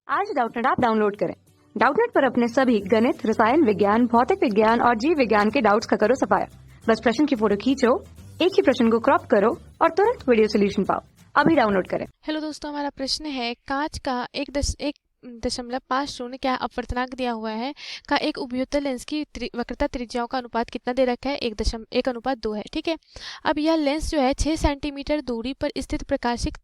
आज Doubtnut app download करें। Doubtnut पर अपने सभी गणित, रसायन विज्ञान, भौतिक विज्ञान और जीव विज्ञान के डाउट्स का करो सफाया। बस प्रश्न की फोटो खींचो, एक ही प्रश्न को क्रॉप करो और तुरंत वीडियो सोल्यूशन पाओ। अभी डाउनलोड करें। हेलो दोस्तों, हमारा प्रश्न है कांच का 1.50 क्या अपवर्तनांक दिया हुआ है का एक उपयुक्त लेंस की वक्रता त्रिज्याओं का अनुपात कितना दे रखा है? 1:2 है। ठीक है, अब यह लेंस जो है 6 सेंटीमीटर दूरी पर स्थित प्रकाशिक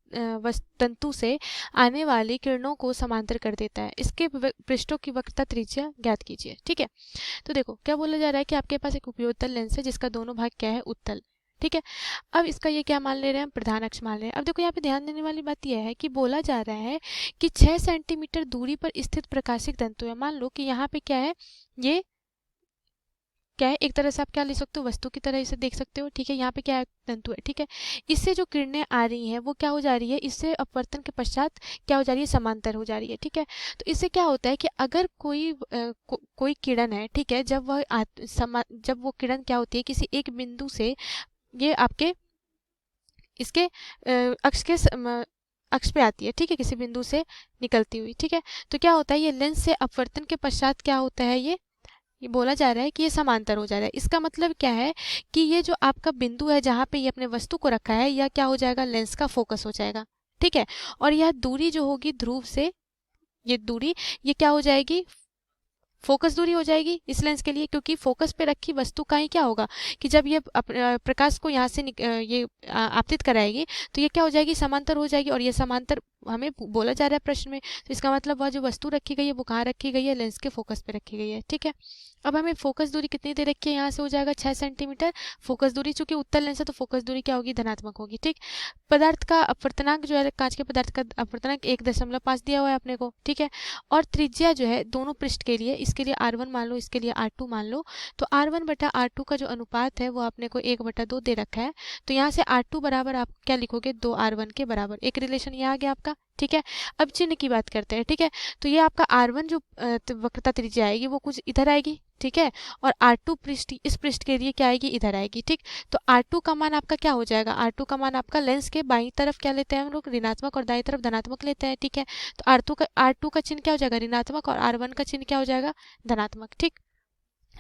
तंतु से आने वाली किरणों को समांतर कर देता है। इसके पृष्ठों की वक्रता त्रिज्या ज्ञात कीजिए। ठीक है, तो देखो क्या बोला जा रहा है कि आपके पास एक उपयुक्त लेंस है जिसका दोनों भाग क्या है? उत्तल। ठीक है, अब इसका ये क्या मान ले रहे हैं? हम प्रधान अक्ष मान ले रहे हैं। अब देखो यहाँ पे ध्यान देने वाली बात यह है कि बोला जा रहा है कि 6 सेंटीमीटर दूरी पर स्थित प्रकाशिक तंतु है। मान लो कि यहाँ पे क्या है, ये क्या है, एक तरह से आप क्या ले सकते हो, वस्तु की तरह इसे देख सकते हो। ठीक है, यहाँ पे क्या है? तंतु है। ठीक है, इससे जो किरणें आ रही हैं वो क्या हो जा रही है? इससे अपवर्तन के पश्चात क्या हो जा रही है? समांतर हो जा रही है। ठीक है, तो इससे क्या होता है कि अगर कोई किरण है, ठीक है, जब वो किरण क्या होती है किसी एक बिंदु से ये आपके इसके अक्ष पे आती है। ठीक है, किसी बिंदु से निकलती हुई। ठीक है, तो क्या होता है, ये लेंस से अपवर्तन के पश्चात क्या होता है, ये बोला जा रहा है कि ये समांतर हो जा रहा है। इसका मतलब क्या है कि ये जो आपका बिंदु है जहाँ पे ये अपने वस्तु को रखा है, यह क्या हो जाएगा? लेंस का फोकस हो जाएगा। ठीक है, और यह दूरी जो होगी ध्रुव से, ये दूरी ये क्या हो जाएगी? फोकस दूरी हो जाएगी इस लेंस के लिए, क्योंकि फोकस पे रखी वस्तु का ही क्या होगा कि जब ये प्रकाश को यहाँ से ये आपतित कराएगी तो ये क्या हो जाएगी? समांतर हो जाएगी। और ये समांतर हमें बोला जा रहा है प्रश्न में, तो इसका मतलब वह जो वस्तु रखी गई है वो कहाँ रखी गई है? लेंस के फोकस पे रखी गई है। ठीक है, अब हमें फोकस दूरी कितनी दे रखी है? यहाँ से हो जाएगा 6 सेंटीमीटर फोकस दूरी। चूंकि उत्तल लेंस है तो फोकस दूरी क्या होगी? धनात्मक होगी। ठीक, पदार्थ का अपवर्तनांक जो है, कांच के पदार्थ का अपवर्तनांक 1.5 दिया हुआ है अपने को। ठीक है, और त्रिज्या जो है दोनों पृष्ठ के लिए, इसके लिए R1 मान लो, इसके लिए R2 मान लो, तो R1/R2 का जो अनुपात है वो आपने को 1/2 दे रखा है। तो यहाँ से R2 बराबर आप क्या लिखोगे? 2R1 के बराबर। एक रिलेशन ये आ गया आपका। ठीक है, अब चिन्ह की बात करते हैं। ठीक है, तो ये आपका R1 जो वक्रता त्रिज्या आएगी वो कुछ इधर आएगी। ठीक है, और R2 पृष्ठ, इस पृष्ठ के लिए क्या आएगी? इधर आएगी। ठीक, तो R2 का मान आपका क्या हो जाएगा? R2 का मान आपका लेंस के बाईं तरफ क्या लेते हैं हम लोग? ऋणात्मक, और दाईं तरफ धनात्मक लेते हैं। ठीक है, तो R2 का चिन्ह क्या हो जाएगा? ऋणात्मक, और R1 का चिन्ह क्या हो जाएगा? धनात्मक। ठीक,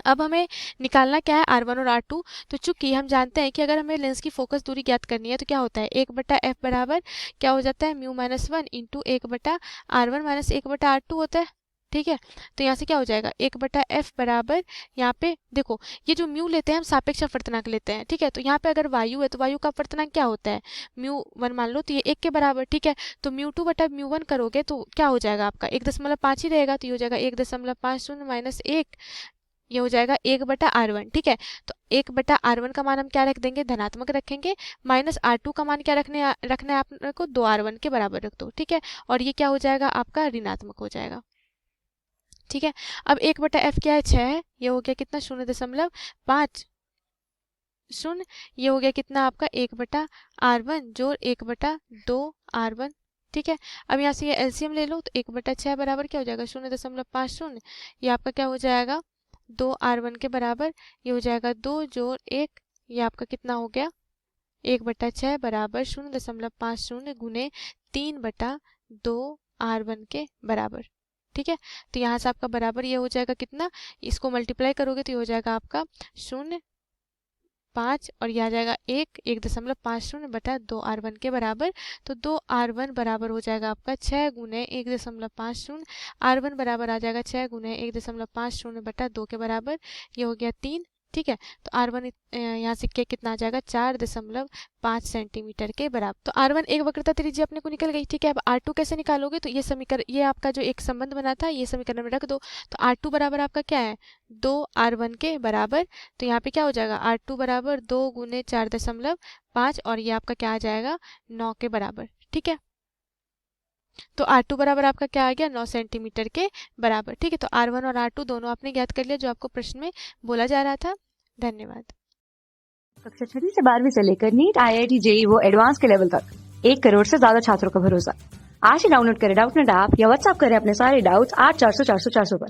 अब हमें निकालना क्या है? R1 और R2। तो चूंकि हम जानते हैं कि अगर हमें लेंस की फोकस दूरी ज्ञात करनी है तो क्या होता है? 1/f बराबर क्या हो जाता है? μ-1 इंटू 1/R1 माइनस 1/R2 होता है। ठीक है, तो यहाँ से क्या हो जाएगा? 1/f बराबर, यहाँ पे देखो ये जो म्यू लेते हैं हम सापेक्ष अपवर्तनांक लेते हैं। ठीक है, तो यहाँ पे अगर वायु है तो वायु का अपवर्तनांक क्या होता है? μ1 मान लो, तो ये 1 के बराबर। ठीक है, तो μ2/μ1 करोगे तो क्या हो जाएगा आपका? 1.5 ही रहेगा, तो ये हो जाएगा 1.50 माइनस 1, ये हो जाएगा 1/R1। ठीक है, तो 1/R1 का मान हम क्या रख देंगे? धनात्मक रखेंगे। माइनस R2 का मान क्या रखना है आपको? 2R1 के बराबर रख दो। ठीक है, और ये क्या हो जाएगा आपका? ऋणात्मक हो जाएगा। ठीक है, अब 1/f क्या है? 6 है, ये हो गया कितना? 0.5 शून्य, ये हो गया कितना आपका? 1/R1 जोड़ 1/2R1। ठीक है, अब यहाँ से ये एलसीएम ले लो, तो 1/6 बराबर क्या हो जाएगा? 0.50। ये आपका क्या हो जाएगा? 2R1 के बराबर। ये हो जाएगा 2 जोड़ 1, ये आपका कितना हो गया? 1/6 बराबर 0.50 गुने 3/2R1 के बराबर। ठीक है, तो यहाँ से आपका बराबर ये हो जाएगा कितना? इसको मल्टीप्लाई करोगे तो ये हो जाएगा आपका 0.5, और यह आ जाएगा 1.50/2R1 के बराबर। तो 2R1 बराबर हो जाएगा आपका 6 गुने 1.50। R1 बराबर आ जाएगा 6 गुने 1.50/2 के बराबर। ये हो गया 3। ठीक है, तो R1 यहाँ से कितना आ जाएगा? 4.5 सेंटीमीटर के बराबर। तो R1 एक वक्रता त्रिज्या अपने को निकल गई। ठीक है, अब R2 कैसे निकालोगे? तो ये समीकरण, ये आपका जो एक संबंध बना था, ये समीकरण में रख दो। तो R2 बराबर आपका क्या है? 2R1 के बराबर। तो यहाँ पे क्या हो जाएगा? R2 बराबर 2 गुने 4.5, और ये आपका क्या आ जाएगा? 9 के बराबर। ठीक है, तो R2 बराबर आपका क्या आ गया? 9 सेंटीमीटर के बराबर। ठीक है, तो R1 और R2 दोनों आपने ज्ञात कर लिया जो आपको प्रश्न में बोला जा रहा था। धन्यवाद। कक्षा 6 से 12वीं से लेकर नीट, IIT, JEE वो एडवांस के लेवल तक 1 करोड़ से ज्यादा छात्रों का भरोसा। आज ही डाउनलोड करें डाउटनेट ऐप या व्हाट्सएप करें अपने सारे डाउट्स 8400 400 400 पर।